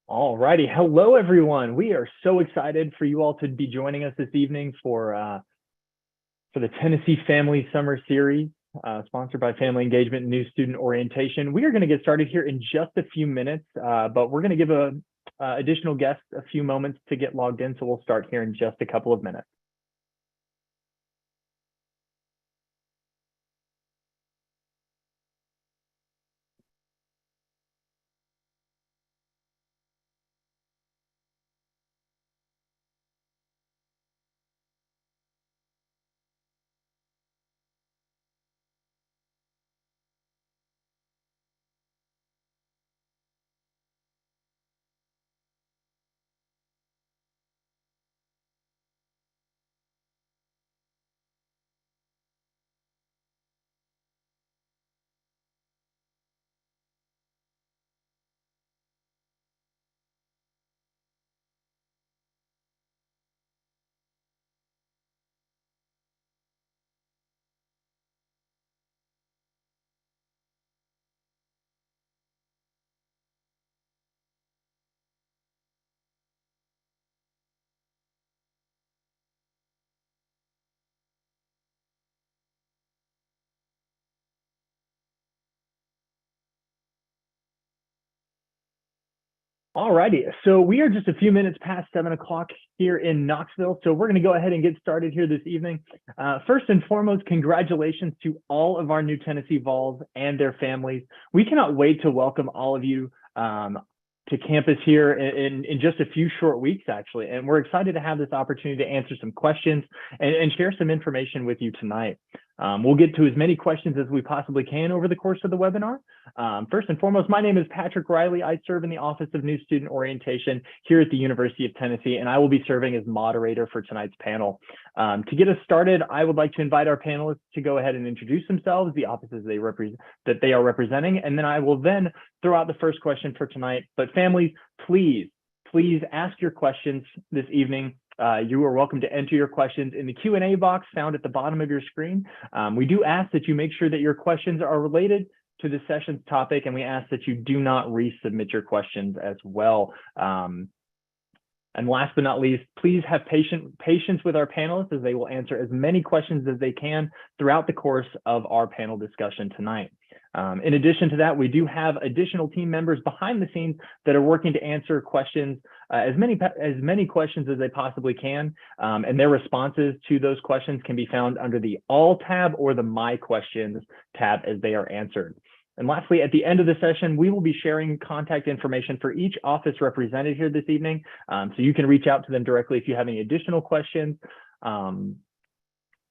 All righty. Hello, everyone. We are so excited for you all to be joining us this evening for the Tennessee Family Summer Series, sponsored by Family Engagement and New Student Orientation. We are going to get started here in just a few minutes, but we're going to give additional guests a few moments to get logged in, so we'll start here in just a couple of minutes. All righty. So we are just a few minutes past 7 o'clock here in Knoxville. So we're going to go ahead and get started here this evening. First and foremost, congratulations to all of our new Tennessee Vols and their families. We cannot wait to welcome all of you to campus here in just a few short weeks, actually. And we're excited to have this opportunity to answer some questions and share some information with you tonight. We'll get to as many questions as we possibly can over the course of the webinar. First and foremost, my name is Patrick Riley. I serve in the Office of New Student Orientation here at the University of Tennessee, and I will be serving as moderator for tonight's panel. To get us started, I would like to invite our panelists to go ahead and introduce themselves, the offices that they are representing, and then I will then throw out the first question for tonight. But families, please ask your questions this evening. You are welcome to enter your questions in the Q&A box found at the bottom of your screen. We do ask that you make sure that your questions are related to the session's topic, and we ask that you do not resubmit your questions as well. And last but not least, please have patience with our panelists as they will answer as many questions as they can throughout the course of our panel discussion tonight. In addition to that, we do have additional team members behind the scenes that are working to answer questions, as many questions as they possibly can, and their responses to those questions can be found under the All tab or the My Questions tab as they are answered. And lastly, at the end of the session, we will be sharing contact information for each office represented here this evening, so you can reach out to them directly if you have any additional questions.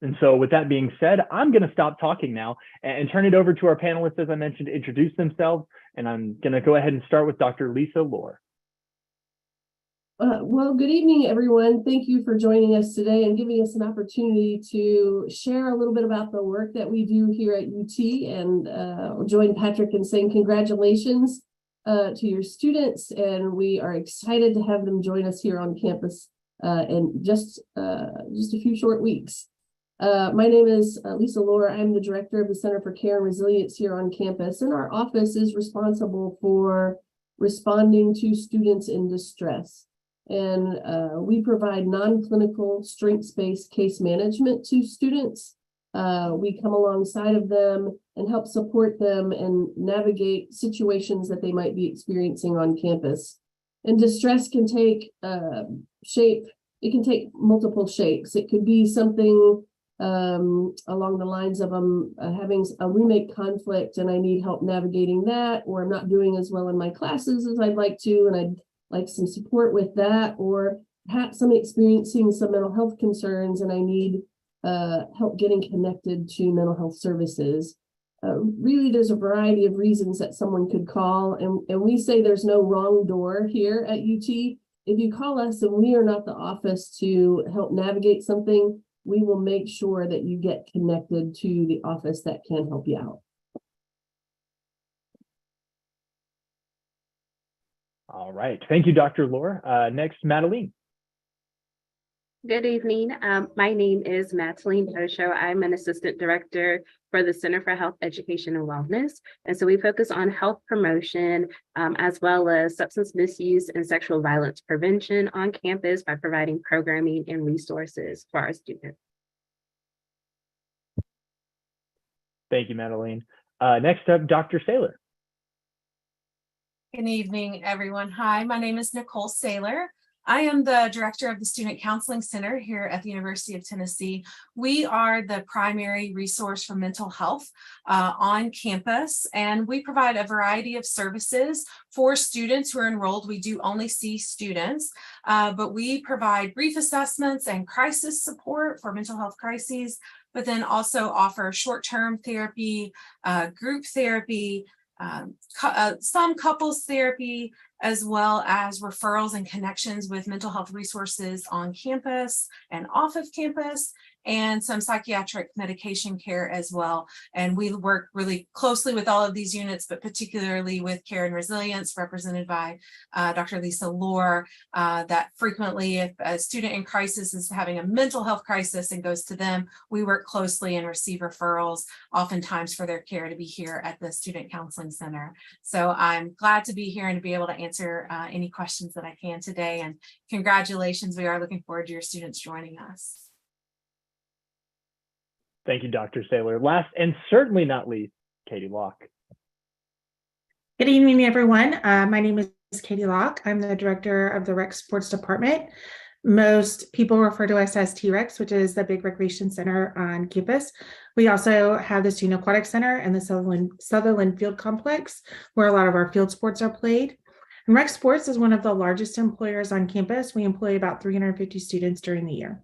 And so with that being said, I'm going to stop talking now and turn it over to our panelists, as I mentioned, to introduce themselves. And I'm going to go ahead and start with Dr. Lisa Lohr. Well, good evening, everyone. Thank you for joining us today and giving us an opportunity to share a little bit about the work that we do here at UT, and join Patrick in saying congratulations to your students. And we are excited to have them join us here on campus in just a few short weeks. My name is Lisa Lohr. I'm the director of the Center for Care and Resilience here on campus, and our office is responsible for responding to students in distress. And we provide non-clinical strengths-based case management to students. We come alongside of them and help support them and navigate situations that they might be experiencing on campus. And distress can take shape. It can take multiple shapes. It could be something along the lines of having a roommate conflict and I need help navigating that, or I'm not doing as well in my classes as I'd like to, and I'd like some support with that, or perhaps I'm experiencing some mental health concerns and I need help getting connected to mental health services. Really, there's a variety of reasons that someone could call, and we say there's no wrong door here at UT. If you call us and we are not the office to help navigate something, we will make sure that you get connected to the office that can help you out. All right. Thank you, Dr. Lohr. Next, Madeline. Good evening. My name is Mataline Osho. I'm an assistant director for the Center for Health Education and Wellness. And so we focus on health promotion, as well as substance misuse and sexual violence prevention on campus by providing programming and resources for our students. Thank you, Madeline. Next up, Dr. Saylor. Good evening, everyone. Hi, my name is Nicole Saylor. I am the director of the Student Counseling Center here at the University of Tennessee. We are the primary resource for mental health on campus, and we provide a variety of services for students who are enrolled. We do only see students, but we provide brief assessments and crisis support for mental health crises, but then also offer short-term therapy, group therapy, some couples therapy, as well as referrals and connections with mental health resources on campus and off of campus, and some psychiatric medication care as well. And we work really closely with all of these units, but particularly with Care and Resilience, represented by Dr. Lisa Lohr, that frequently if a student in crisis is having a mental health crisis and goes to them, we work closely and receive referrals, oftentimes for their care to be here at the Student Counseling Center. So I'm glad to be here and to be able to answer any questions that I can today. And congratulations, we are looking forward to your students joining us. Thank you, Dr. Saylor. Last and certainly not least, Katie Locke. Good evening, everyone. My name is Katie Locke. I'm the director of the Rec Sports Department. Most people refer to us as T-Rex, which is the big recreation center on campus. We also have the Student Aquatic Center and the Sutherland Field Complex, where a lot of our field sports are played. And Rec Sports is one of the largest employers on campus. We employ about 350 students during the year.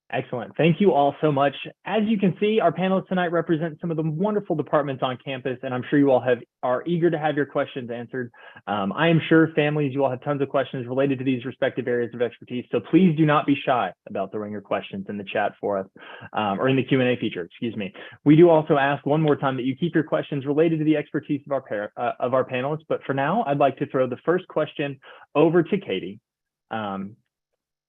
Excellent. Thank you all so much. As you can see, our panelists tonight represent some of the wonderful departments on campus, and I'm sure you all are eager to have your questions answered. I am sure families, you all have tons of questions related to these respective areas of expertise, so please do not be shy about throwing your questions in the chat for us, or in the Q&A feature, excuse me. We do also ask one more time that you keep your questions related to the expertise of our panelists, but for now, I'd like to throw the first question over to Katie.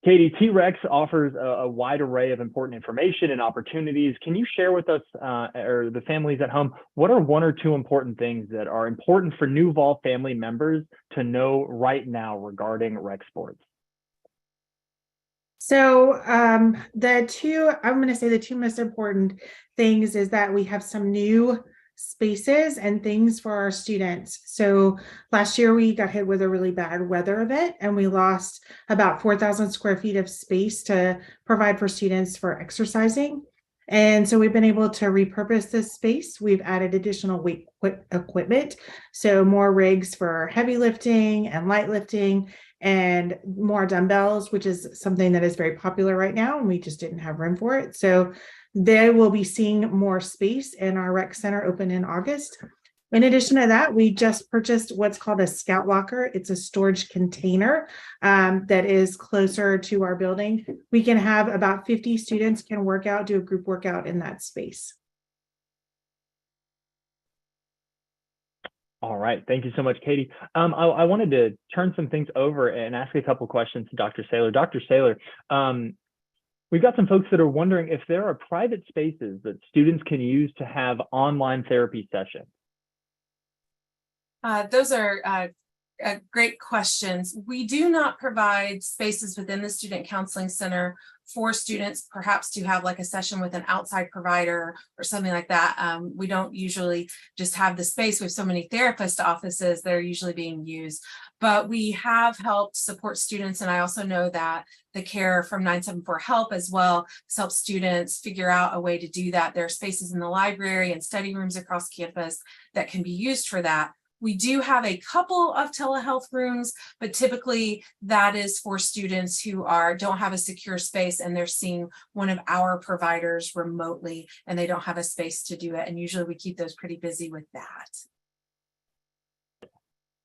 Katie, T-Rex offers a wide array of important information and opportunities. Can you share with us, or the families at home, what are one or two important things that are important for new Vol family members to know right now regarding rec sports? So I'm going to say the two most important things is that we have some new spaces and things for our students. So last year we got hit with a really bad weather event and we lost about 4,000 square feet of space to provide for students for exercising. And so we've been able to repurpose this space. We've added additional weight equipment, so more rigs for heavy lifting and light lifting, and more dumbbells, which is something that is very popular right now, and we just didn't have room for it. So they will be seeing more space in our rec center open in August. In addition to that, we just purchased what's called a Scout Locker. It's a storage container that is closer to our building. We can have about 50 students can work out, do a group workout in that space. All right. Thank you so much, Katie. I wanted to turn some things over and ask a couple questions to Dr. Saylor. Dr. Saylor, we've got some folks that are wondering if there are private spaces that students can use to have online therapy sessions. Those are great questions. We do not provide spaces within the Student Counseling Center for students perhaps to have like a session with an outside provider or something like that. We don't usually just have the space. We have so many therapist offices that are usually being used, but we have helped support students. And I also know that the care from 974 Help as well helps students figure out a way to do that. There are spaces in the library and study rooms across campus that can be used for that. We do have a couple of telehealth rooms, but typically that is for students who don't have a secure space and they're seeing one of our providers remotely and they don't have a space to do it. And usually we keep those pretty busy with that.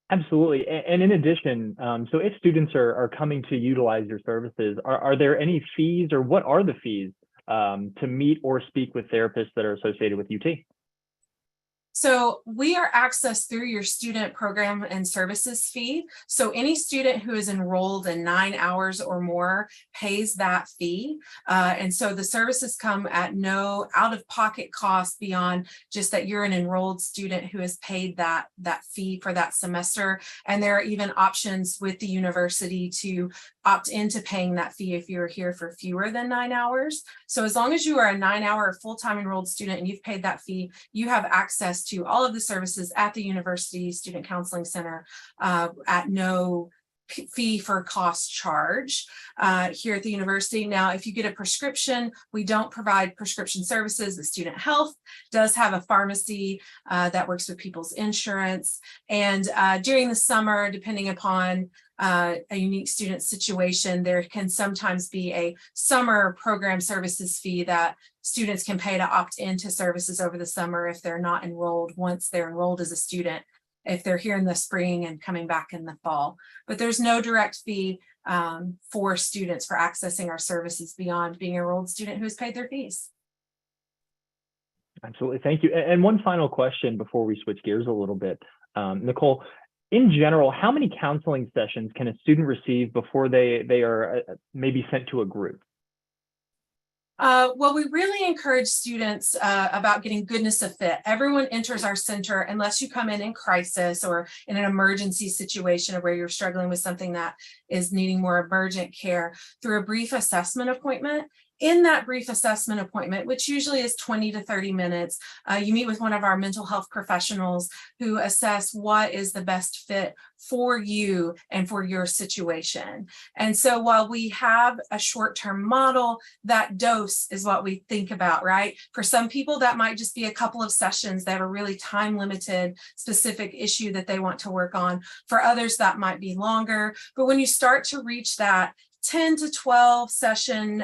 Absolutely. And in addition, so if students are coming to utilize your services, are there any fees, or what are the fees to meet or speak with therapists that are associated with UT? So we are accessed through your student program and services fee. So any student who is enrolled in 9 hours or more pays that fee. And so the services come at no out-of-pocket cost beyond just that you're an enrolled student who has paid that fee for that semester. And there are even options with the university to opt into paying that fee if you're here for fewer than 9 hours. So as long as you are a 9-hour full-time enrolled student and you've paid that fee, you have access to all of the services at the University Student Counseling Center at no fee for cost charge here at the university. Now, if you get a prescription, we don't provide prescription services. The student health does have a pharmacy that works with people's insurance. And during the summer, depending upon a unique student situation, there can sometimes be a summer program services fee that students can pay to opt into services over the summer if they're not enrolled once they're enrolled as a student, if they're here in the spring and coming back in the fall. But there's no direct fee for students for accessing our services beyond being an enrolled student who has paid their fees. Absolutely. Thank you. And one final question before we switch gears a little bit. Nicole, in general, how many counseling sessions can a student receive before they are maybe sent to a group? Well, we really encourage students about getting goodness of fit. Everyone enters our center unless you come in crisis or in an emergency situation where you're struggling with something that is needing more emergent care through a brief assessment appointment. In that brief assessment appointment, which usually is 20 to 30 minutes, you meet with one of our mental health professionals who assess what is the best fit for you and for your situation. And so while we have a short-term model, that dose is what we think about, right? For some people, that might just be a couple of sessions. They have a really time-limited specific issue that they want to work on. For others, that might be longer. But when you start to reach that 10 to 12 session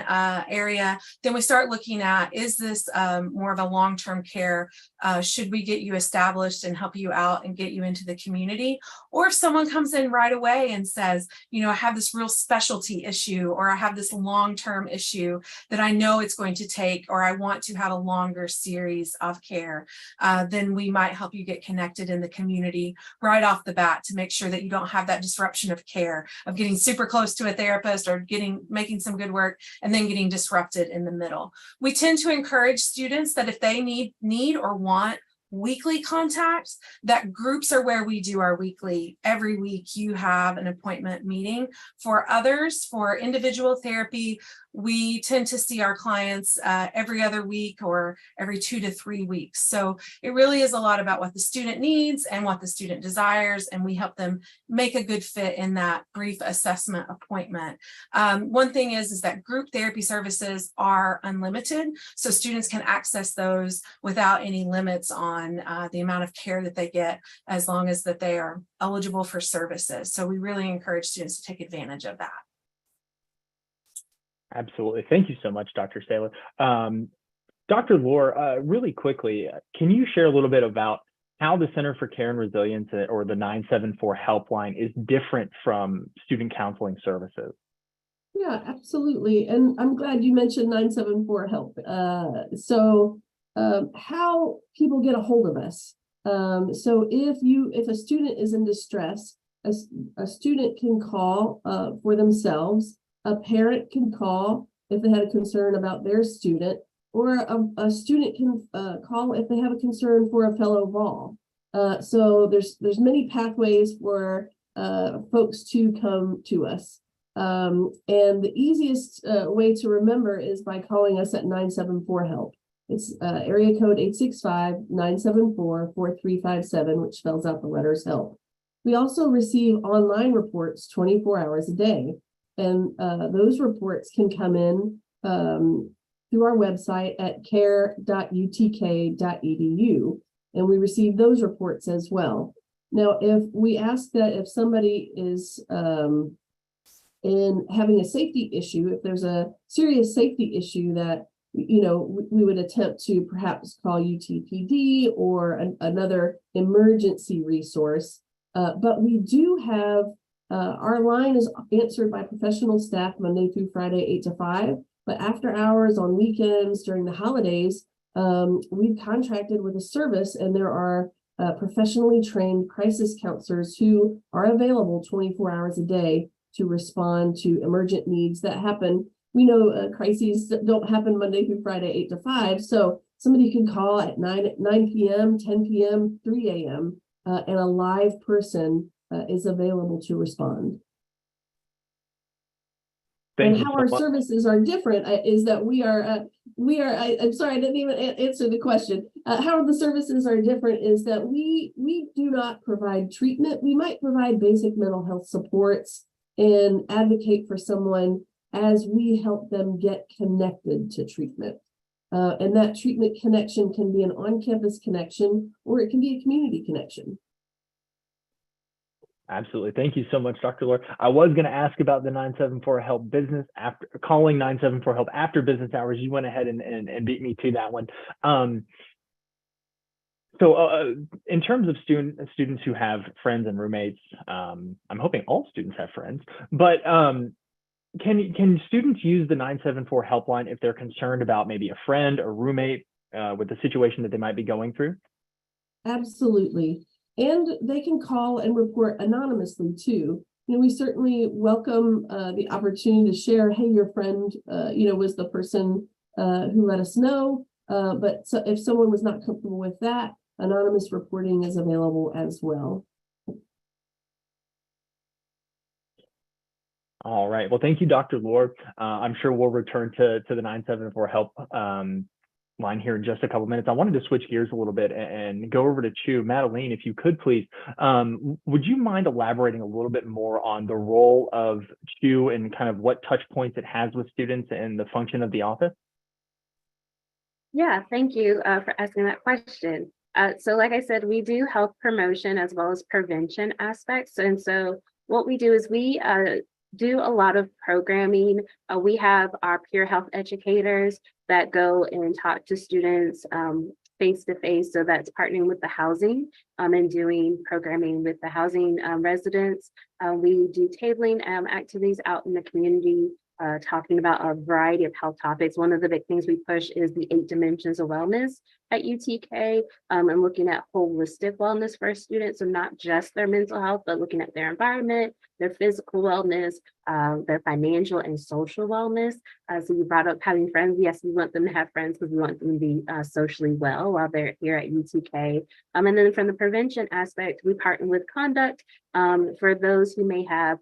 area, then we start looking at, is this more of a long-term care? Should we get you established and help you out and get you into the community? Or if someone comes in right away and says, you know, I have this real specialty issue, or I have this long-term issue that I know it's going to take, or I want to have a longer series of care, then we might help you get connected in the community right off the bat to make sure that you don't have that disruption of care, of getting super close to a therapist or making some good work and then getting disrupted in the middle. We tend to encourage students that if they need or want weekly contacts, that groups are where we do our weekly. Every week you have an appointment meeting. For others, for individual therapy, we tend to see our clients every other week or every 2 to 3 weeks. So it really is a lot about what the student needs and what the student desires, and we help them make a good fit in that brief assessment appointment. One thing is that group therapy services are unlimited, so students can access those without any limits on the amount of care that they get, as long as that they are eligible for services. So we really encourage students to take advantage of that. Absolutely. Thank you so much, Dr. Saylor. Dr. Lohr, really quickly, can you share a little bit about how the Center for Care and Resilience, or the 974 helpline, is different from student counseling services? Yeah, absolutely. And I'm glad you mentioned 974 help. How people get a hold of us. So if a student is in distress, a student can call for themselves. A parent can call if they had a concern about their student, or a student can call if they have a concern for a fellow vol. So there's many pathways for folks to come to us. And the easiest way to remember is by calling us at 974 help. It's area code 865-974-4357, which spells out the letters help. We also receive online reports 24 hours a day. And those reports can come in through our website at care.utk.edu. And we receive those reports as well. Now, if we ask that if somebody is in having a safety issue, if there's a serious safety issue that, you know, we would attempt to perhaps call UTPD or another emergency resource. But we do have our line is answered by professional staff Monday through Friday, 8 to 5. But after hours, on weekends, during the holidays, we've contracted with a service, and there are professionally trained crisis counselors who are available 24 hours a day to respond to emergent needs that happen. We know crises don't happen Monday through Friday, 8 to 5. So somebody can call at 9 p.m., 10 p.m., 3 a.m., and a live person is available to respond. Thank And you how so our much. services are different is that I'm sorry, I didn't even answer the question. How the services are different is that we do not provide treatment. We might provide basic mental health supports and advocate for someone as we help them get connected to treatment. And that treatment connection can be an on-campus connection, or it can be a community connection. Absolutely. Thank you so much, Dr. Lord. I was going to ask about the 974 help business after calling 974 help after business hours. You went ahead and beat me to that one. So in terms of students who have friends and roommates, I'm hoping all students have friends, but can students use the 974 helpline if they're concerned about maybe a friend or roommate with the situation that they might be going through? Absolutely. And they can call and report anonymously too. We certainly welcome the opportunity to share, hey, your friend, was the person who let us know. But so if someone was not comfortable with that, anonymous reporting is available as well. All right. Well, thank you, Dr. Lord. I'm sure we'll return to the 974 help line here in just a couple minutes. I wanted to switch gears a little bit and go over to Chu. Madeline, if you could please, would you mind elaborating a little bit more on the role of Chu and kind of what touch points it has with students and the function of the office? Yeah, thank you for asking that question. So like I said, we do health promotion as well as prevention aspects. And so what we do is we do a lot of programming. We have our peer health educators that go and talk to students face to face. So that's partnering with the housing and doing programming with the housing residents. We do tabling activities out in the community, talking about a variety of health topics. One of the big things we push is the 8 dimensions of wellness at UTK, and looking at holistic wellness for students. So not just their mental health, but looking at their environment, their physical wellness, their financial and social wellness. So you brought up having friends. Yes, we want them to have friends because we want them to be socially well while they're here at UTK. And then from the prevention aspect, we partner with conduct for those who may have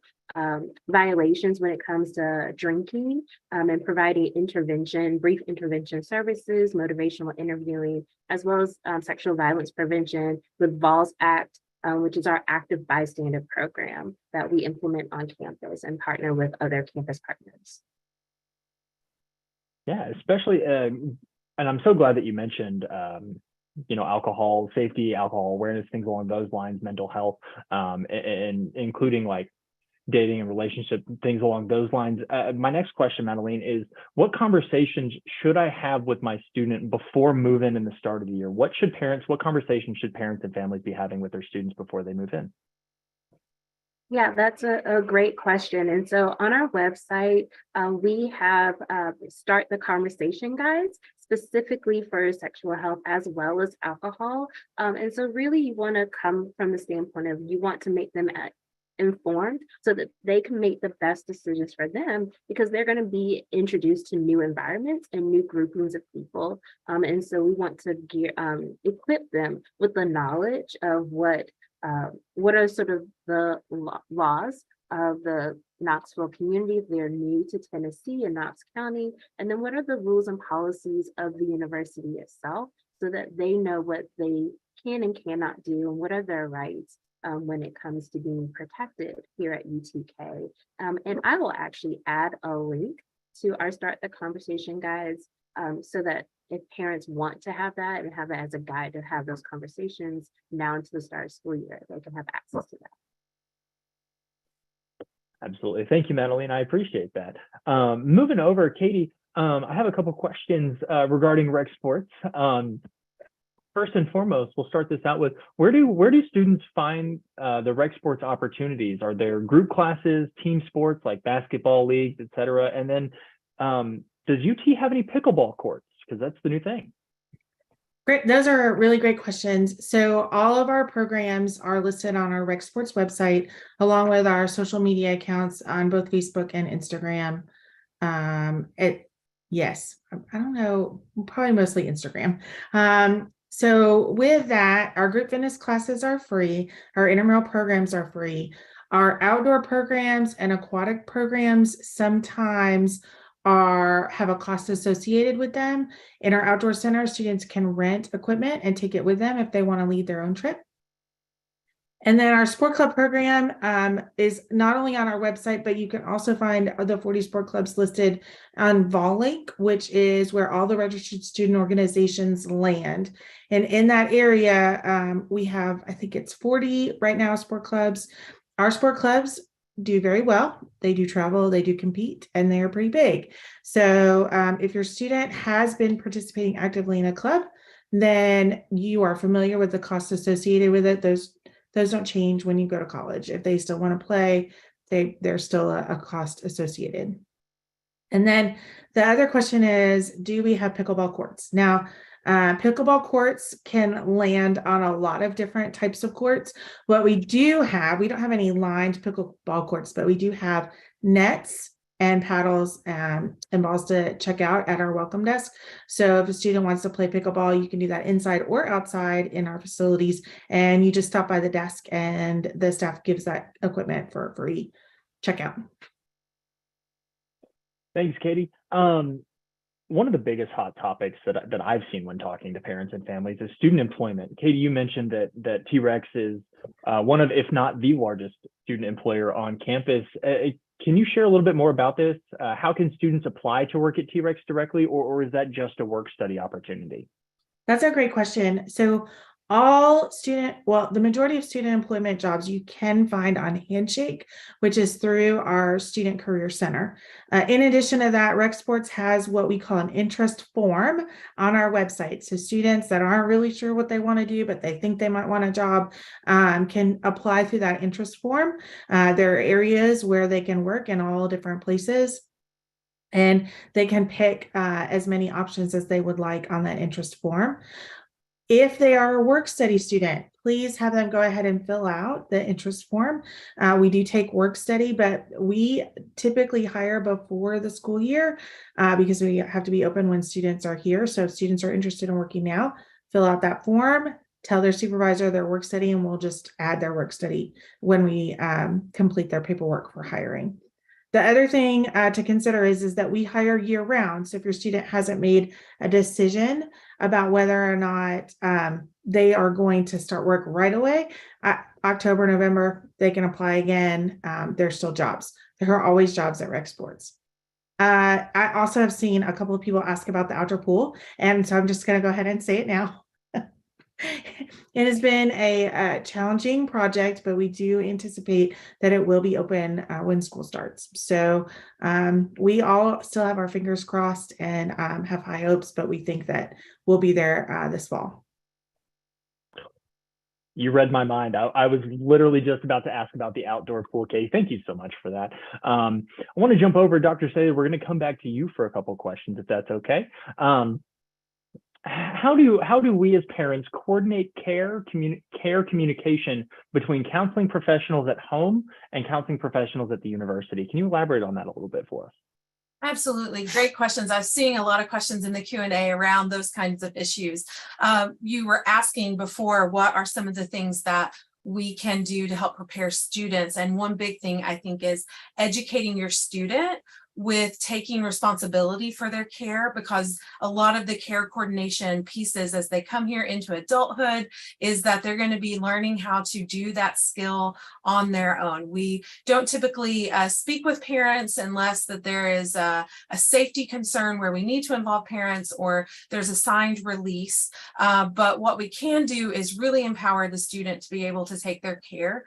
violations when it comes to drinking, and providing brief intervention services, motivational interviewing, as well as sexual violence prevention with VALS Act, which is our active bystander program that we implement on campus and partner with other campus partners. Yeah, especially, and I'm so glad that you mentioned, alcohol safety, alcohol awareness, things along those lines, mental health, and including like dating and relationship, things along those lines. My next question, Madeline, is what conversations should I have with my student before move-in in the start of the year? What conversations should parents and families be having with their students before they move in? Yeah, that's a great question. And so on our website, we have start the conversation guides specifically for sexual health as well as alcohol. And so really you want to come from the standpoint of you want to make them informed so that they can make the best decisions for them, because they're going to be introduced to new environments and new groupings of people. And so we want to equip them with the knowledge of what are sort of the laws of the Knoxville community if they're new to Tennessee and Knox County, and then what are the rules and policies of the university itself so that they know what they can and cannot do and what are their rights when it comes to being protected here at UTK. And I will actually add a link to our Start the Conversation guides so that if parents want to have that and have it as a guide to have those conversations now into the start of school year, they can have access to that. Absolutely. Thank you, Madeline. I appreciate that. Moving over, Katie, I have a couple questions regarding rec sports. First and foremost, we'll start this out with where do students find the rec sports opportunities? Are there group classes, team sports like basketball leagues, et cetera? And then does UT have any pickleball courts? Because that's the new thing. Great. Those are really great questions. So all of our programs are listed on our Rec Sports website, along with our social media accounts on both Facebook and Instagram. Yes, I don't know, probably mostly Instagram. So with that, our group fitness classes are free. Our intramural programs are free. Our outdoor programs and aquatic programs sometimes have a cost associated with them. In our outdoor center, students can rent equipment and take it with them if they want to lead their own trip. And then our sport club program is not only on our website, but you can also find the 40 sport clubs listed on VolLink, which is where all the registered student organizations land. And in that area, we have, I think it's 40 right now, sport clubs. Our sport clubs do very well. They do travel, they do compete, and they are pretty big. So if your student has been participating actively in a club, then you are familiar with the costs associated with it. Those don't change when you go to college. If they still want to play, there's still a cost associated. And then the other question is, do we have pickleball courts? Now, pickleball courts can land on a lot of different types of courts. What we do have, we don't have any lined pickleball courts, but we do have nets and paddles and balls to check out at our welcome desk. So if a student wants to play pickleball, you can do that inside or outside in our facilities, and you just stop by the desk and the staff gives that equipment for free checkout. Thanks, Katie. One of the biggest hot topics that I've seen when talking to parents and families is student employment. Katie, you mentioned that T-Rex is one of, if not the largest student employer on campus. Can you share a little bit more about this? How can students apply to work at T-Rex directly, or is that just a work study opportunity? That's a great question. So the majority of student employment jobs you can find on Handshake, which is through our Student Career Center. In addition to that, Rec Sports has what we call an interest form on our website. So students that aren't really sure what they want to do, but they think they might want a job, can apply through that interest form. There are areas where they can work in all different places, and they can pick as many options as they would like on that interest form. If they are a work study student, please have them go ahead and fill out the interest form. We do take work study, but we typically hire before the school year because we have to be open when students are here. So if students are interested in working now, fill out that form, tell their supervisor their work study, and we'll just add their work study when we complete their paperwork for hiring. The other thing to consider is that we hire year round. So if your student hasn't made a decision about whether or not they are going to start work right away, October, November, they can apply again. There's still jobs. There are always jobs at Rec Sports. I also have seen a couple of people ask about the outdoor pool, and so I'm just going to go ahead and say it now. It has been a challenging project, but we do anticipate that it will be open when school starts. So we all still have our fingers crossed and have high hopes, but we think that we'll be there this fall. You read my mind. I was literally just about to ask about the outdoor pool, Katie. Thank you so much for that. I want to jump over, Dr. Saylor. We're going to come back to you for a couple of questions, if that's okay. How do we as parents coordinate care communication between counseling professionals at home and counseling professionals at the university? Can you elaborate on that a little bit for us? Absolutely. Great questions. I'm seeing a lot of questions in the Q&A around those kinds of issues. You were asking before, what are some of the things that we can do to help prepare students? And one big thing I think is educating your student with taking responsibility for their care, because a lot of the care coordination pieces as they come here into adulthood is that they're going to be learning how to do that skill on their own. We don't typically speak with parents unless that there is a safety concern where we need to involve parents or there's a signed release. But what we can do is really empower the student to be able to take their care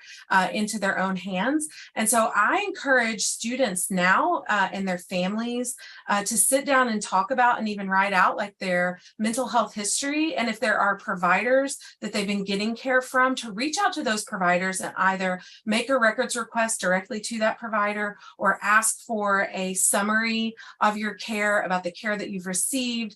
into their own hands. And so I encourage students now and their families to sit down and talk about and even write out like their mental health history. And if there are providers that they've been getting care from, to reach out to those providers and either make a records request directly to that provider or ask for a summary of your care, about the care that you've received,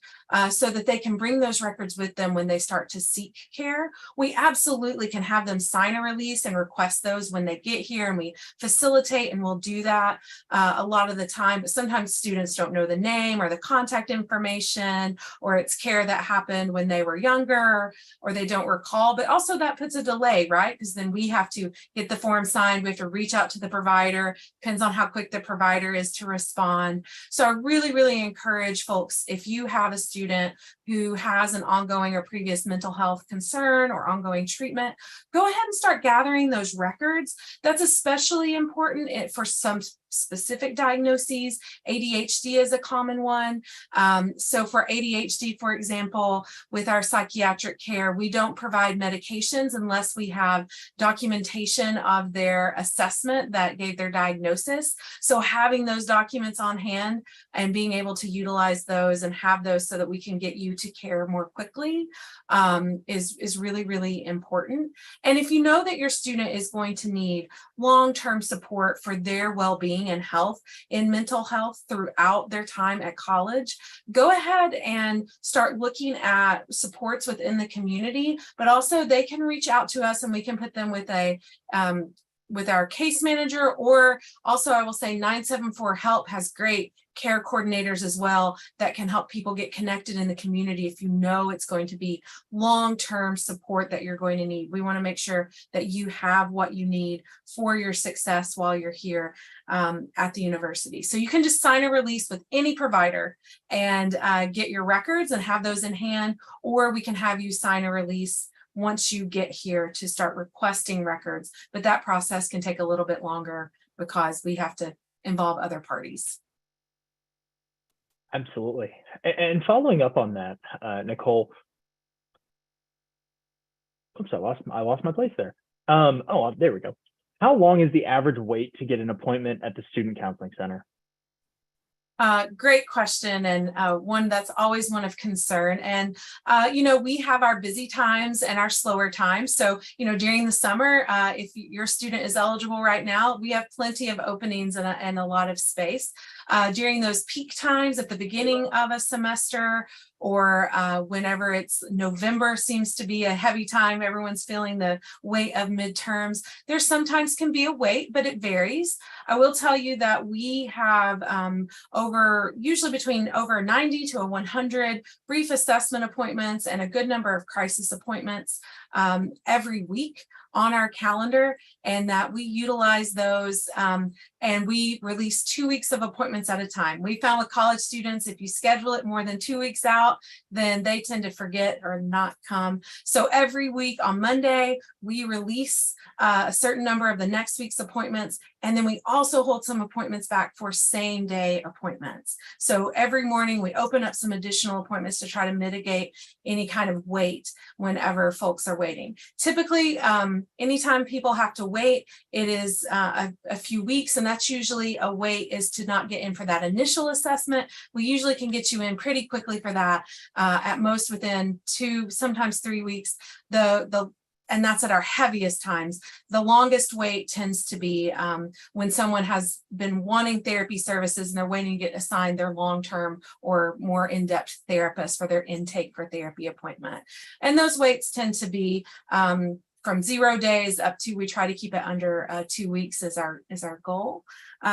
so that they can bring those records with them when they start to seek care. We absolutely can have them sign a release and request those when they get here, and we facilitate and we'll do that a lot of the time. But sometimes students don't know the name or the contact information, or it's care that happened when they were younger, or they don't recall. But also that puts a delay, right? Because then we have to get the form signed, we have to reach out to the provider, depends on how quick the provider is to respond. So I really encourage folks, if you have a student who has an ongoing or previous mental health concern or ongoing treatment, go ahead and start gathering those records. That's especially important for some specific diagnoses. ADHD is a common one. So for ADHD, for example, with our psychiatric care, we don't provide medications unless we have documentation of their assessment that gave their diagnosis. So having those documents on hand and being able to utilize those and have those so that we can get you to care more quickly is really important. And if you know that your student is going to need long-term support for their well-being and health in mental health throughout their time at college, go ahead and start looking at supports within the community, but also they can reach out to us and we can put them with with our case manager, or also I will say 974 Help has great care coordinators as well that can help people get connected in the community if you know it's going to be long-term support that you're going to need. We want to make sure that you have what you need for your success while you're here at the university. So you can just sign a release with any provider and get your records and have those in hand, or we can have you sign a release once you get here to start requesting records. But that process can take a little bit longer because we have to involve other parties. Absolutely. And following up on that, Nicole, oops, I lost my place there. Oh, there we go. How long is the average wait to get an appointment at the Student Counseling Center? Great question, and one that's always one of concern. And we have our busy times and our slower times. So during the summer, if your student is eligible right now, we have plenty of openings and a lot of space. During those peak times at the beginning of a semester, or whenever it's November, seems to be a heavy time, everyone's feeling the weight of midterms. There sometimes can be a wait, but it varies. I will tell you that we have usually between over 90 to 100 brief assessment appointments and a good number of crisis appointments every week on our calendar, and that we utilize those and we release 2 weeks of appointments at a time. We found with college students, if you schedule it more than 2 weeks out, then they tend to forget or not come. So every week on Monday, we release a certain number of the next week's appointments, and then we also hold some appointments back for same day appointments. So every morning we open up some additional appointments to try to mitigate any kind of wait whenever folks are waiting. Typically, anytime people have to wait, it is a few weeks, and that's usually a wait is to not get in for that initial assessment. We usually can get you in pretty quickly for that, at most within 2, sometimes 3 weeks. And that's at our heaviest times. The longest wait tends to be when someone has been wanting therapy services and they're waiting to get assigned their long-term or more in-depth therapist for their intake for therapy appointment. And those waits tend to be from 0 days up to, we try to keep it under 2 weeks is our goal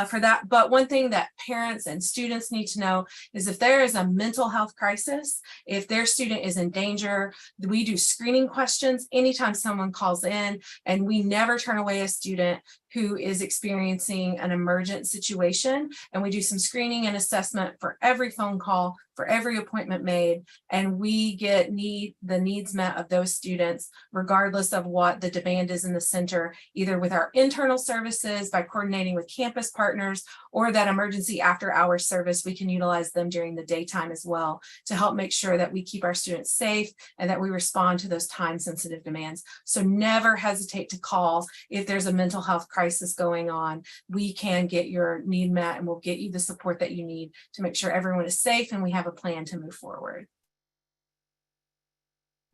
for that. But one thing that parents and students need to know is if there is a mental health crisis, if their student is in danger, we do screening questions anytime someone calls in, and we never turn away a student who is experiencing an emergent situation. And we do some screening and assessment for every phone call, for every appointment made, and we get the needs met of those students, regardless of what the demand is in the center, either with our internal services, by coordinating with campus partners, or that emergency after hours service. We can utilize them during the daytime as well to help make sure that we keep our students safe and that we respond to those time sensitive demands. So never hesitate to call if there's a mental health crisis crisis going on, we can get your need met and we'll get you the support that you need to make sure everyone is safe and we have a plan to move forward.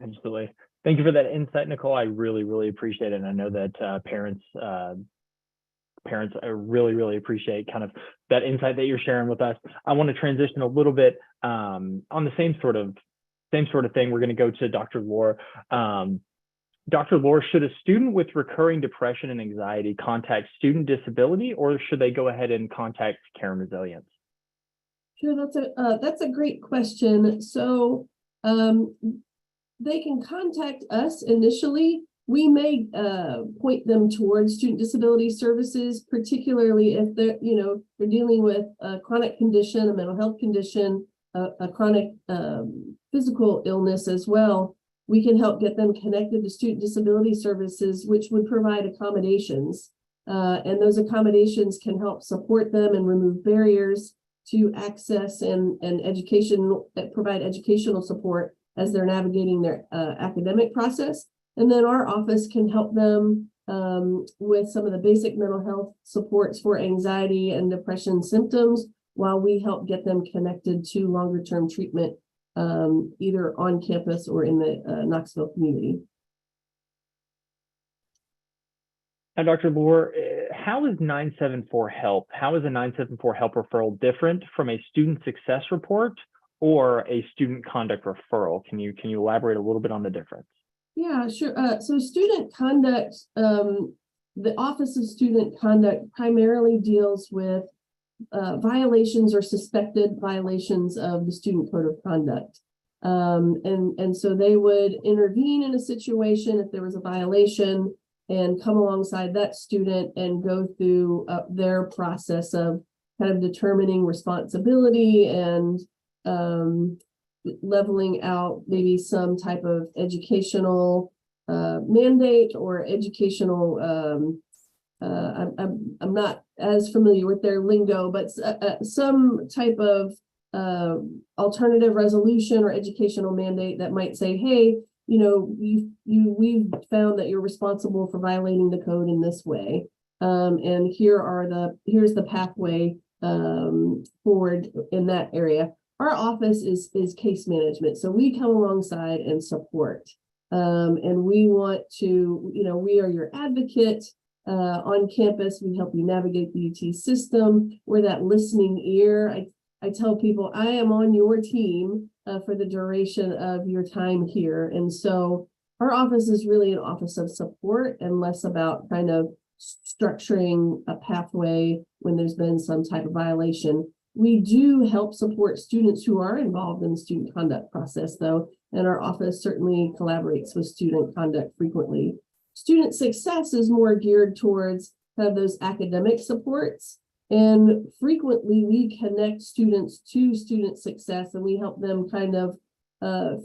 Absolutely. Thank you for that insight, Nicole. I really, really appreciate it. And I know that parents really appreciate kind of that insight that you're sharing with us. I want to transition a little bit on the same sort of thing. We're going to go to Dr. Lohr. Dr. Lohr, should a student with recurring depression and anxiety contact student disability, or should they go ahead and contact Care and Resilience? Sure, that's a great question. So they can contact us initially. We may point them towards student disability services, particularly if they're dealing with a chronic condition, a mental health condition, a chronic physical illness as well. We can help get them connected to student disability services, which would provide accommodations. And those accommodations can help support them and remove barriers to access and education, provide educational support as they're navigating their academic process. And then our office can help them with some of the basic mental health supports for anxiety and depression symptoms, while we help get them connected to longer term treatment, either on campus or in the Knoxville community. Now, Dr. Lohr, how is 974 HELP? How is a 974 HELP referral different from a student success report or a student conduct referral? Can you elaborate a little bit on the difference? Yeah, sure. So student conduct, the Office of Student Conduct primarily deals with violations or suspected violations of the Student Code of Conduct. And so they would intervene in a situation if there was a violation and come alongside that student and go through their process of kind of determining responsibility and leveling out maybe some type of educational mandate or educational I'm not as familiar with their lingo, but some type of alternative resolution or educational mandate that might say, hey, we've found that you're responsible for violating the code in this way, and here's the pathway forward in that area. Our office is case management, so we come alongside and support, and we want to, we are your advocate. On campus, we help you navigate the UT system. We're that listening ear. I tell people I am on your team for the duration of your time here. And so our office is really an office of support and less about kind of structuring a pathway when there's been some type of violation. We do help support students who are involved in the student conduct process, though, and our office certainly collaborates with student conduct frequently. Student success is more geared towards kind of those academic supports. And frequently we connect students to student success, and we help them kind of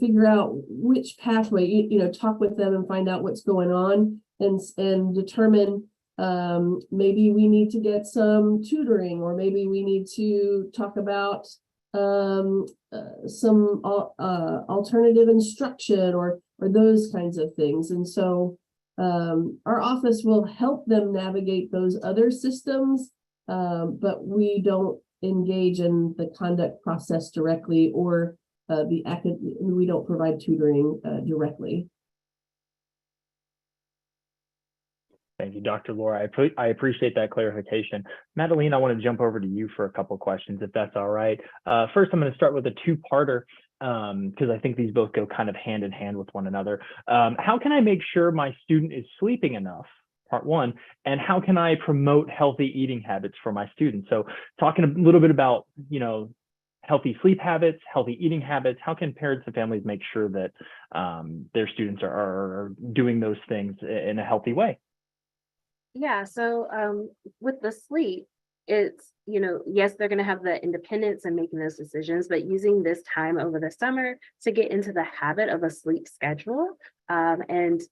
figure out which pathway, talk with them and find out what's going on and determine maybe we need to get some tutoring, or maybe we need to talk about some alternative instruction or those kinds of things. And so our office will help them navigate those other systems, but we don't engage in the conduct process directly, or we don't provide tutoring directly. Thank you, Dr. Lohr. I appreciate that clarification. Madeline, I want to jump over to you for a couple of questions, if that's all right. First, I'm going to start with a two-parter, because I think these both go kind of hand in hand with one another. How can I make sure my student is sleeping enough? Part one. And how can I promote healthy eating habits for my students? So talking a little bit about, healthy sleep habits, healthy eating habits. How can parents and families make sure that their students are doing those things in a healthy way? Yeah, so with the sleep, it's, yes, they're going to have the independence in making those decisions, but using this time over the summer to get into the habit of a sleep schedule, and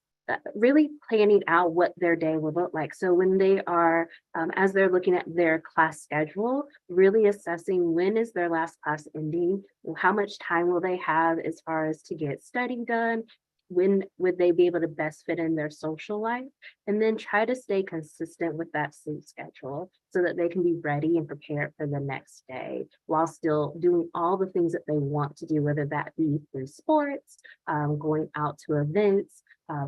really planning out what their day will look like. So when they are, as they're looking at their class schedule, really assessing when is their last class ending, how much time will they have as far as to get study done, when would they be able to best fit in their social life, and then try to stay consistent with that sleep schedule so that they can be ready and prepared for the next day while still doing all the things that they want to do, whether that be through sports, going out to events.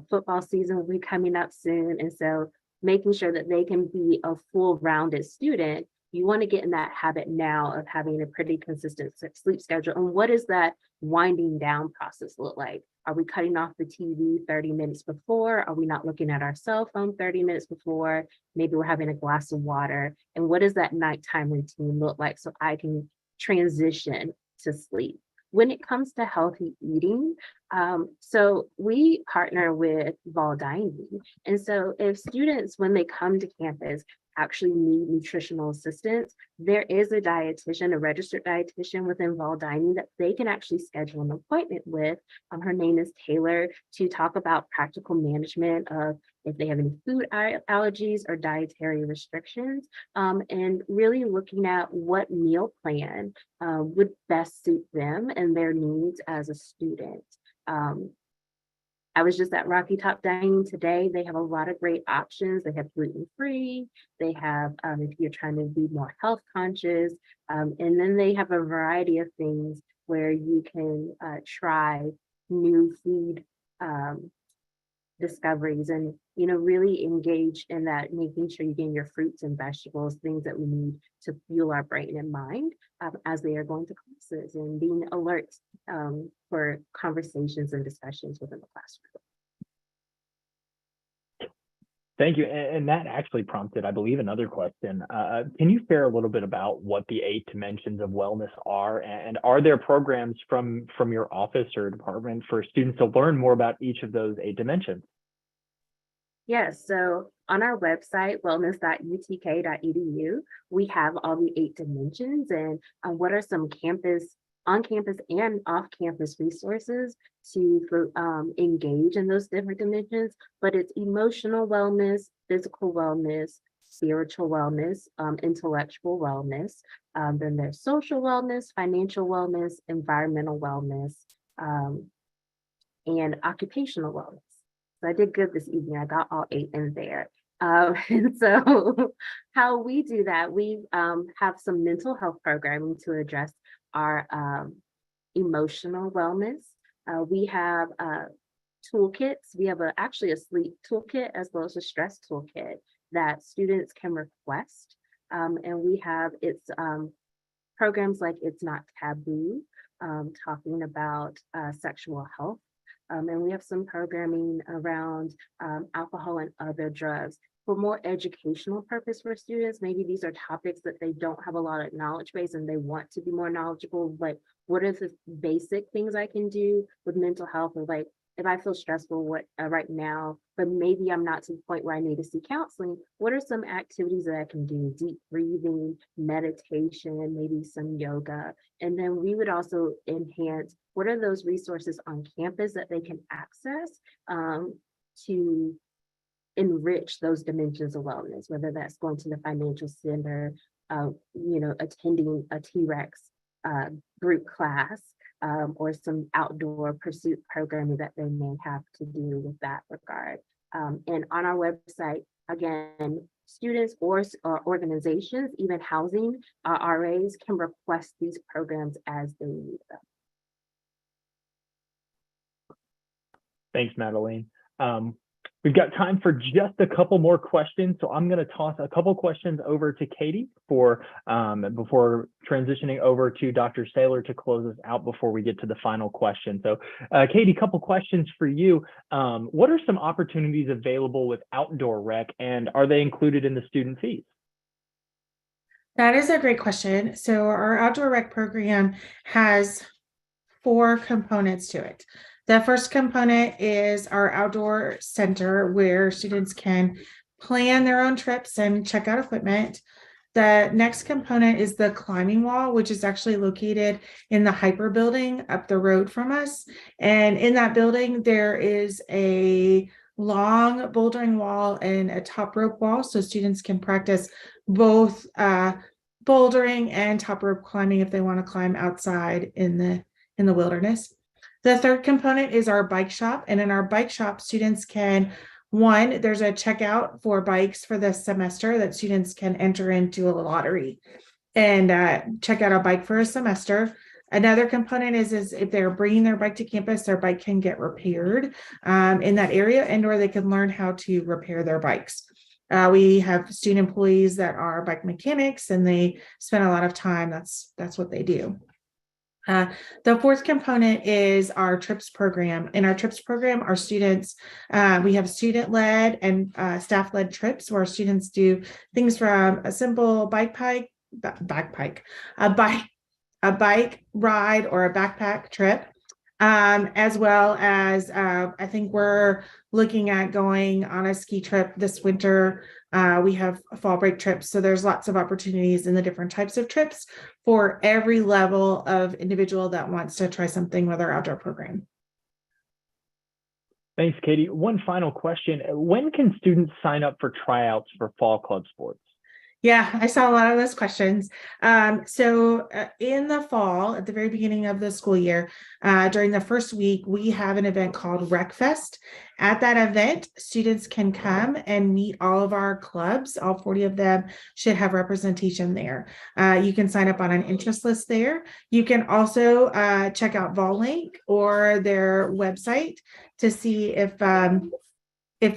Football season will be coming up soon, and so making sure that they can be a full rounded student. You want to get in that habit now of having a pretty consistent sleep schedule. And what does that winding down process look like? Are we cutting off the TV 30 minutes before? Are we not looking at our cell phone 30 minutes before? Maybe we're having a glass of water. And what does that nighttime routine look like so I can transition to sleep? When it comes to healthy eating, so we partner with Vol Dining. And so if students, when they come to campus, actually need nutritional assistance, there is a dietitian, a registered dietitian within Vol Dining that they can actually schedule an appointment with. Her name is Taylor, to talk about practical management of if they have any food allergies or dietary restrictions, and really looking at what meal plan would best suit them and their needs as a student. I was just at Rocky Top Dining today. They have a lot of great options. They have gluten-free. They have, if you're trying to be more health conscious, and then they have a variety of things where you can try new food discoveries and, you know, really engage in that, making sure you're getting your fruits and vegetables, things that we need to fuel our brain and mind as they are going to classes, and being alert for conversations and discussions within the classroom. Thank you. And that actually prompted, I believe, another question. Can you share a little bit about what the 8 dimensions of wellness are? And are there programs from your office or department for students to learn more about each of those 8 dimensions? Yes, so on our website, wellness.utk.edu, we have all the 8 dimensions and what are some on-campus and off-campus resources to engage in those different dimensions. But it's emotional wellness, physical wellness, spiritual wellness, intellectual wellness. Then there's social wellness, financial wellness, environmental wellness, and occupational wellness. So I did good this evening. I got all 8 in there. And so how we do that, we have some mental health programming to address our emotional wellness. We have toolkits. We have actually a sleep toolkit as well as a stress toolkit that students can request. And we have programs like It's Not Taboo, talking about sexual health. And we have some programming around alcohol and other drugs for more educational purpose for students. Maybe these are topics that they don't have a lot of knowledge base and they want to be more knowledgeable, but what are the basic things I can do with mental health? Or like, if I feel stressful right now, but maybe I'm not to the point where I need to seek counseling, what are some activities that I can do? Deep breathing, meditation, maybe some yoga. And then we would also enhance what are those resources on campus that they can access to enrich those dimensions of wellness, whether that's going to the financial center, attending a T-Rex group class, or some outdoor pursuit programming that they may have to do with that regard. And on our website, again, students or organizations, even housing RAs can request these programs as they need them. Thanks, Madeline. We've got time for just a couple more questions, so I'm going to toss a couple questions over to Katie before transitioning over to Dr. Saylor to close us out before we get to the final question. So, Katie, a couple questions for you. What are some opportunities available with outdoor rec, and are they included in the student fees? That is a great question. So our outdoor rec program has 4 components to it. The first component is our outdoor center where students can plan their own trips and check out equipment. The next component is the climbing wall, which is actually located in the Hyper building up the road from us. And in that building, there is a long bouldering wall and a top rope wall, so students can practice both bouldering and top rope climbing if they want to climb outside in the wilderness. The third component is our bike shop. And in our bike shop, students can, one, there's a checkout for bikes for this semester that students can enter into a lottery and check out a bike for a semester. Another component is if they're bringing their bike to campus, their bike can get repaired in that area, and or they can learn how to repair their bikes. We have student employees that are bike mechanics, and they spend a lot of time. That's what they do. The fourth component is our TRIPS program. In our TRIPS program, our students, we have student-led and staff-led trips where students do things from a simple a bike ride or a backpack trip, as well as I think we're looking at going on a ski trip this winter. We have fall break trips, so there's lots of opportunities in the different types of trips for every level of individual that wants to try something with our outdoor program. Thanks, Katie. One final question. When can students sign up for tryouts for fall club sports? Yeah, I saw a lot of those questions. So in the fall, at the very beginning of the school year, during the first week, we have an event called Rec Fest. At that event, students can come and meet all of our clubs. All 40 of them should have representation there. You can sign up on an interest list there. You can also check out VolLink or their website to see if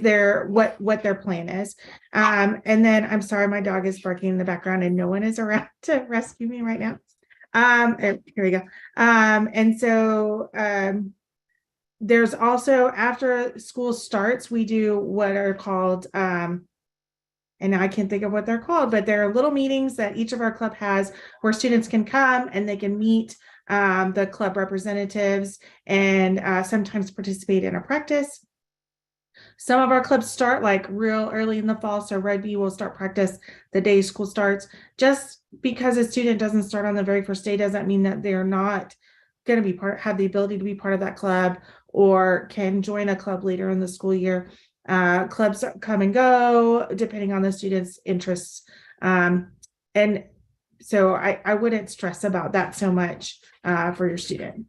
they're what their plan is. And then I'm sorry, my dog is barking in the background and no one is around to rescue me right now. Here we go. And so there's also, after school starts, we do what are called and now I can't think of what they're called, but there are little meetings that each of our club has where students can come and they can meet the club representatives and sometimes participate in a practice. Some of our clubs start like real early in the fall. So rugby will start practice the day school starts. Just because a student doesn't start on the very first day doesn't mean that they're not going to be have the ability to be part of that club or can join a club later in the school year. Clubs come and go depending on the student's interests. And so I wouldn't stress about that so much for your student.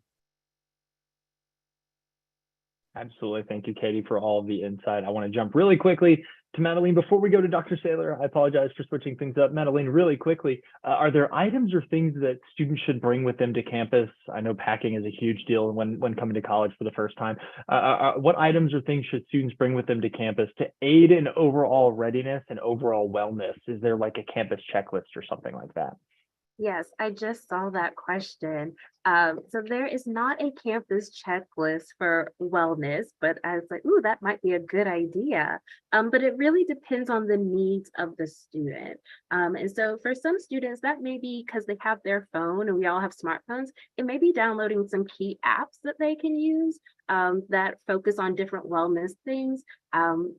Absolutely. Thank you, Katie, for all of the insight. I want to jump really quickly to Madeline before we go to Dr. Saylor. I apologize for switching things up. Madeline, really quickly, are there items or things that students should bring with them to campus? I know packing is a huge deal when coming to college for the first time. What items or things should students bring with them to campus to aid in overall readiness and overall wellness? Is there like a campus checklist or something like that? Yes, I just saw that question. So there is not a campus checklist for wellness, but I was like, ooh, that might be a good idea. But it really depends on the needs of the student. And so for some students, that may be because they have their phone and we all have smartphones. It may be downloading some key apps that they can use that focus on different wellness things.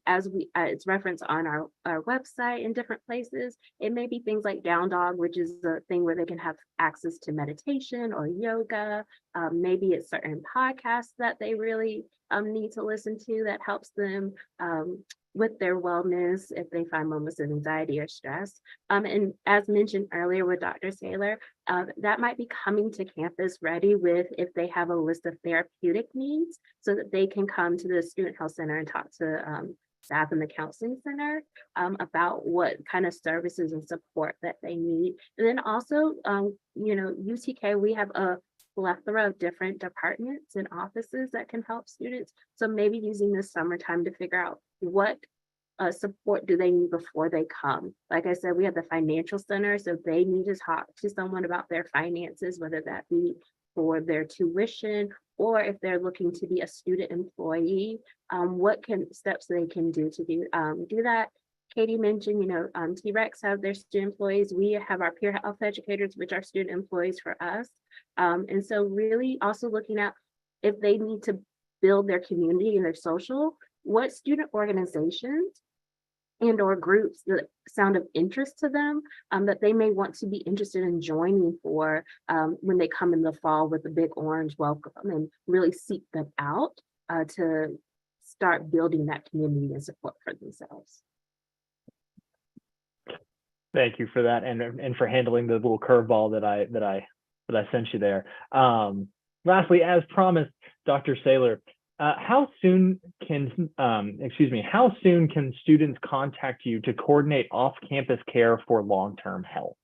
As it's referenced on our website in different places. It may be things like Down Dog, which is a thing where they can have access to meditation or yoga. Maybe it's certain podcasts that they really need to listen to that helps them with their wellness if they find moments of anxiety or stress. And as mentioned earlier with Dr. Saylor, that might be coming to campus ready with if they have a list of therapeutic needs so that they can come to the Student Health Center and talk to staff in the counseling center about what kind of services and support that they need. And then also, UTK, we have a plethora of different departments and offices that can help students. So maybe using the summertime to figure out what support do they need before they come. Like I said, we have the financial center, so they need to talk to someone about their finances, whether that be for their tuition or if they're looking to be a student employee, what steps they can do to do that. Katie mentioned, T-Rex have their student employees. We have our peer health educators, which are student employees for us. And so really also looking at if they need to build their community and their social, what student organizations and or groups that sound of interest to them that they may want to be interested in joining for when they come in the fall with a big orange welcome and really seek them out to start building that community and support for themselves. Thank you for that, and for handling the little curveball that I sent you there. lastly, as promised, Dr. Saylor, how soon can students contact you to coordinate off-campus care for long-term health?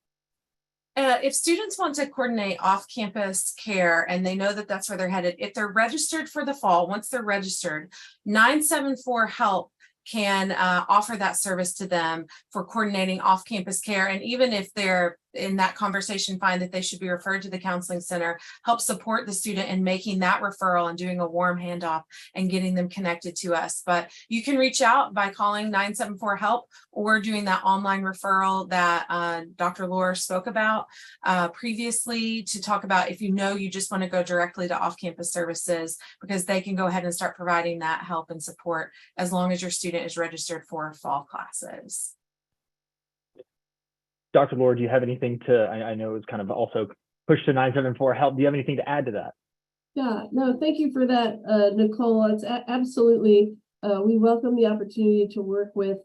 If students want to coordinate off-campus care and they know that that's where they're headed, if they're registered for the fall, once they're registered, 974 HELP can offer that service to them for coordinating off-campus care. And even if they're in that conversation find that they should be referred to the counseling center, help support the student in making that referral and doing a warm handoff and getting them connected to us. But you can reach out by calling 974 HELP or doing that online referral that Dr. Lohr spoke about previously, to talk about if you just want to go directly to off-campus services, because they can go ahead and start providing that help and support as long as your student is registered for fall classes. Dr. Lohr, do you have anything to, I know it's kind of also pushed to 974 HELP. Do you have anything to add to that? Yeah, no, thank you for that, Nicole. It's absolutely, we welcome the opportunity to work with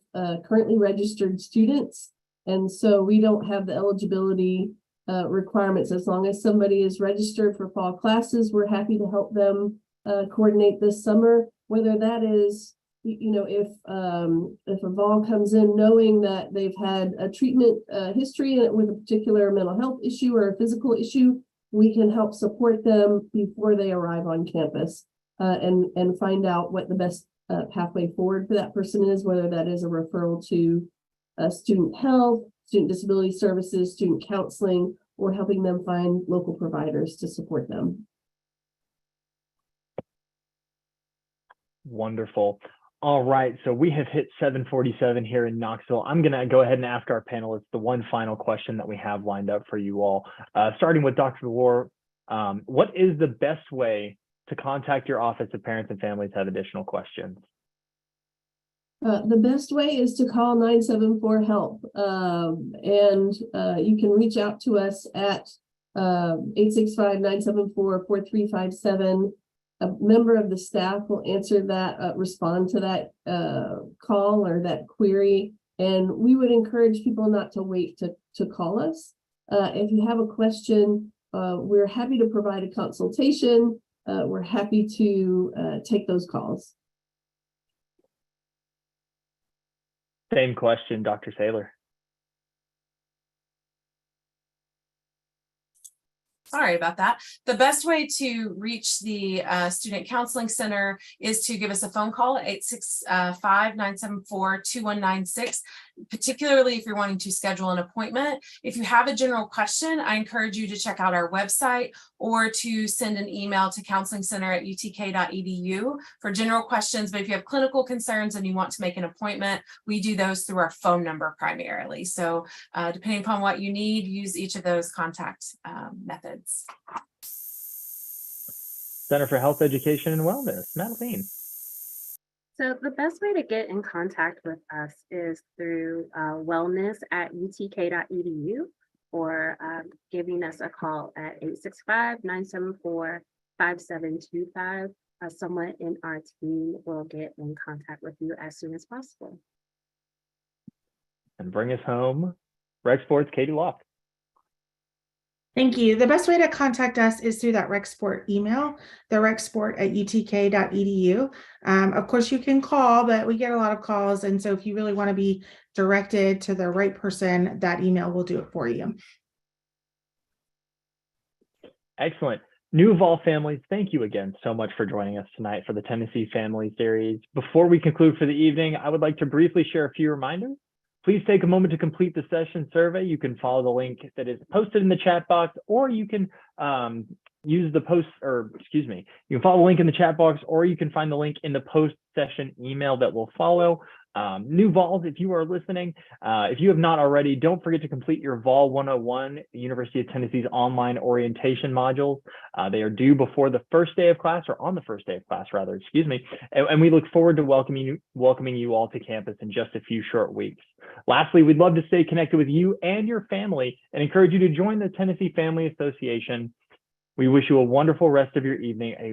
currently registered students. And so we don't have the eligibility requirements. As long as somebody is registered for fall classes, we're happy to help them coordinate this summer, whether that is, if a vol comes in knowing that they've had a treatment history with a particular mental health issue or a physical issue, we can help support them before they arrive on campus and find out what the best pathway forward for that person is, whether that is a referral to student health, student disability services, student counseling, or helping them find local providers to support them. Wonderful. All right, so we have hit 7:47 here in Knoxville. I'm going to go ahead and ask our panelists the one final question that we have lined up for you all. Starting with Dr. Lohr, what is the best way to contact your office if parents and families have additional questions? The best way is to call 974 HELP, and you can reach out to us at 865-974-4357. A member of the staff will answer that, respond to that call or that query. And we would encourage people not to wait to call us. If you have a question, we're happy to provide a consultation. We're happy to take those calls. Same question, Dr. Saylor. Sorry about that. The best way to reach the Student Counseling Center is to give us a phone call at 865-974-2196, particularly if you're wanting to schedule an appointment. If you have a general question, I encourage you to check out our website or to send an email to counselingcenter@utk.edu for general questions. But if you have clinical concerns and you want to make an appointment, we do those through our phone number primarily. So depending upon what you need, use each of those contact methods. Center for Health Education and Wellness, Madeline. So the best way to get in contact with us is through wellness@utk.edu or giving us a call at 865-974-5725. Someone in our team will get in contact with you as soon as possible. And bring us home, Rec Sports, Katie Locke. Thank you. The best way to contact us is through that RecSport email, the recsport@utk.edu. Of course, you can call, but we get a lot of calls. And so if you really want to be directed to the right person, that email will do it for you. Excellent. New Vol families, thank you again so much for joining us tonight for the Tennessee Family Series. Before we conclude for the evening, I would like to briefly share a few reminders. Please take a moment to complete the session survey. You can follow the link that is posted in the chat box, or you can use the you can follow the link in the chat box, or you can find the link in the post-session email that will follow. New Vols, if you are listening, if you have not already, don't forget to complete your Vol 101, University of Tennessee's online orientation modules. They are due before the first day of class, or on the first day of class, rather, excuse me. And we look forward to welcoming you all to campus in just a few short weeks. Lastly, we'd love to stay connected with you and your family and encourage you to join the Tennessee Family Association. We wish you a wonderful rest of your evening, a